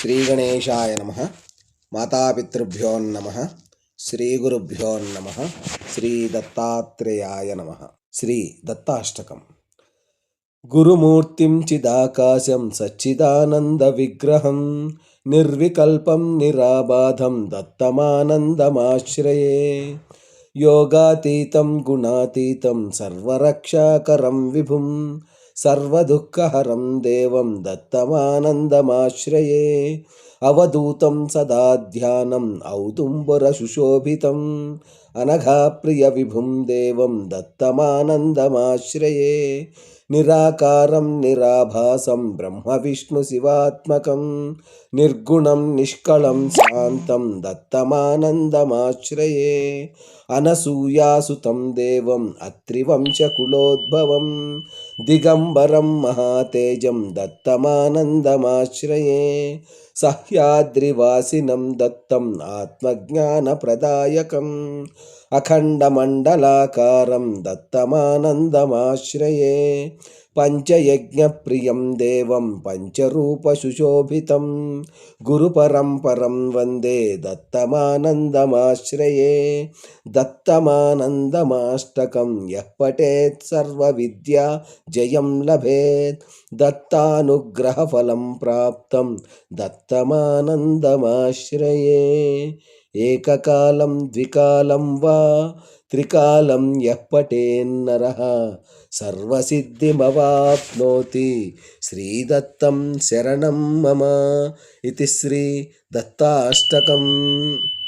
श्रीगणेशाय नमः। मातापितृभ्यो नमः। श्रीगुरुभ्यो नमः। श्रीदत्तात्रेयाय नमः। श्रीदत्ताष्टकम्। गुरुमूर्तिं चिदाकाशं सच्चिदानन्दविग्रहं निर्विकल्पं निराबाधं दत्तमानन्दमाश्रये। योगातीतं गुणातीतं सर्वरक्षाकरं विभुं सर्वदुःखहरं देवं दत्तमानन्दमाश्रये। अवधूतं सदा ध्यानम् औदुम्बरसुशोभितम् अनघाप्रियविभुं देवं दत्तमानन्दमाश्रये। निराकारं निराभासं ब्रह्मविष्णुशिवात्मकं निर्गुणं निष्कलं शान्तं दत्तमानन्दमाश्रये। अनसूयासुतं देवम् अत्रिवंशकुलोद्भवं दिगम्बरं महातेजं दत्तमानन्दमाश्रये। सह्याद्रिवासिनं दत्तम् आत्मज्ञानप्रदायकम् अखण्डमण्डलाकारं दत्तमानन्दमाश्रये। पञ्चयज्ञप्रियं देवं पञ्चरूपसुशोभितं गुरुपरम्परं वन्दे दत्तमानन्दमाश्रये। दत्तमानन्दमाष्टकं यः पठेत् सर्वविद्या जयं लभेत् दत्तानुग्रहफलं प्राप्तं दत्तमानन्दमाश्रये। एककालं द्विकालं वा त्रिकालं यः पठेन्नरः सर्वसिद्धिमवाप्नोति श्रीदत्तं शरणं मम इति श्रीदत्ताष्टकम्।